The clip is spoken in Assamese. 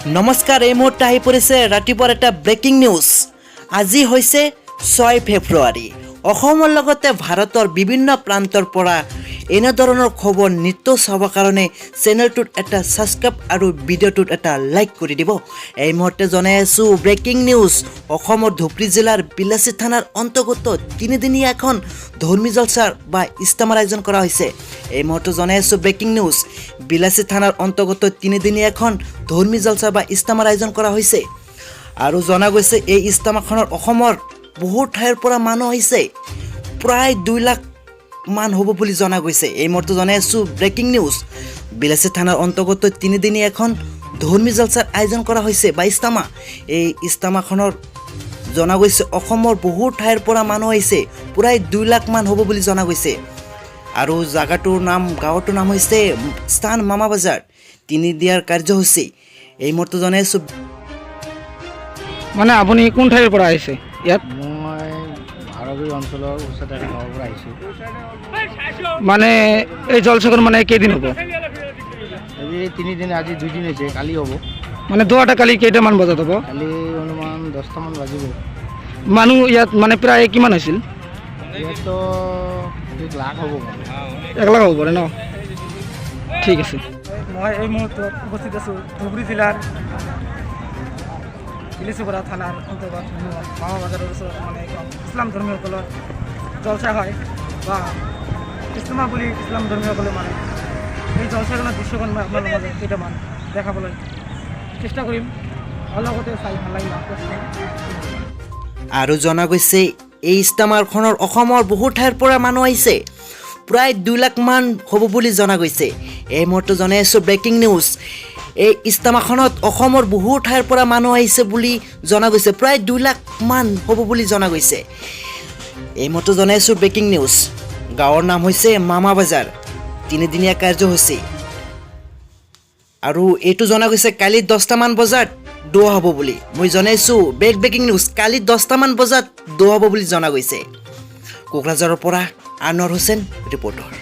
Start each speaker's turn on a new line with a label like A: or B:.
A: নমস্কাৰ, এই মুহূৰ্তে আহি পৰিছে ৰাতিপুৱাৰ এটা ব্ৰেকিং নিউজ। আজি হৈছে 6 ফেব্ৰুৱাৰী। অসমৰ লগতে ভাৰতৰ বিভিন্ন প্ৰান্তৰ পৰা এনেধৰণৰ খবৰ নিত্য চাবৰ কাৰণে চেনেলটোত এটা ছাবস্ক্ৰাইব আৰু ভিডিঅ'টোত এটা লাইক কৰি দিব। এই মুহূৰ্তে জনাই আছোঁ ব্ৰেকিং নিউজ। অসমৰ ধুবুৰী জিলাৰ বিলাসী থানাৰ অন্তৰ্গত তিনিদিনীয়া এখন ধৰ্মী জলচাৰ বা ইস্তামাৰ আয়োজন কৰা হৈছে। এই মুহূৰ্তে জনাই আছোঁ ব্ৰেকিং নিউজ। বিলাসী থানাৰ অন্তৰ্গত তিনিদিনীয়া এখন ধৰ্মী জলচাৰ বা ইস্তামাৰ আয়োজন কৰা হৈছে আৰু জনা গৈছে এই ইস্তামাখনৰ অসমৰ বহুত ঠাইৰ পৰা মানুহ আহিছে। প্ৰায় 2 লাখ মান হ'ব বুলি জনা গৈছে। এই মুহূৰ্তে জনাই আছোঁ ব্ৰেকিং নিউজ। বিলাসী থানাৰ অন্তৰ্গত তিনিদিনীয়া এখন ধৰ্মী জলচাৰ আয়োজন কৰা হৈছে বা ইস্তামা। এই ইস্তামাখনৰ জনা গৈছে অসমৰ বহুত ঠাইৰ পৰা মানুহ আহিছে। প্ৰায় 2 লাখ মান হ'ব বুলি জনা গৈছে আৰু জাগাটোৰ নাম গাঁৱটোৰ নাম হৈছে স্থান মামা বাজাৰ। তিনিদিনীয়াৰ কাৰ্যসূচী এই মুহূৰ্তে জনাই আছোঁ।
B: মানে আপুনি কোন ঠাইৰ পৰা আহিছে ইয়াত?
C: মই ভাৰতী অঞ্চলৰ ওচৰতে গাঁৱৰ পৰা আহিছোঁ।
B: মানে এই জলচাৰ মানে কেইদিন হ'ব?
C: আজি 3 দিন, আজি 2 দিন হৈছে, কালি হ'ব।
B: মানে দুৱাটা কালি কেইটামান বজাত হ'ব?
C: কালি অনুমান 10টামান বাজিব।
B: মানুহ ইয়াত মানে প্ৰায় কিমান হৈছিল?
C: ইয়াততো 1 লাখ হ'ব।
B: 1 লাখ হ'ব পাৰে ন? ঠিক আছে।
D: মই এই মুহূৰ্তত উপস্থিত আছোঁ ধুবুৰী জিলাৰ bilashipara থানাৰ অন্তৰ্গত মামা বাজাৰৰ ওচৰত। মানে ইছলাম ধৰ্মীয়সকলৰ জলচা হয় বা ইস্তেমা বুলি ইছলাম ধৰ্মীয়সকলে মানে এই জলচাখনৰ দৃশ্যখন মই আপোনালোকৰ মাজত কেইটামান দেখাবলৈ চেষ্টা কৰিম। আৰু লগতে চাই ভাল লাগিল।
A: আৰু জনা গৈছে এই ইস্তামাৰখনৰ অসমৰ বহুত ঠাইৰ পৰা মানুহ আহিছে। প্ৰায় 2 লাখ মান হ'ব বুলি জনা গৈছে। এই মুহূৰ্তে জনাই আছোঁ ব্ৰেকিং নিউজ। এই ইস্তামাখনত অসমৰ বহুত ঠাইৰ পৰা মানুহ আহিছে বুলি জনা গৈছে। প্ৰায় 2 লাখ মান হ'ব বুলি জনা গৈছে। এই মুহূৰ্তে জনাই আছোঁ ব্ৰেকিং নিউজ। গাঁৱৰ নাম হৈছে মামা বাজাৰ। তিনিদিনীয়া কাৰ্যসূচী আৰু এইটো জনা গৈছে কালি 10টামান বজাত দোৱা হ'ব বুলি। মই জনাইছোঁ ব্ৰেকিং নিউজ। কালি 10টামান বজাত দোৱা হ'ব বুলি জনা গৈছে। কোকৰাঝাৰৰ পৰা আনোৱাৰ হুছেইন ৰিপৰ্টাৰ।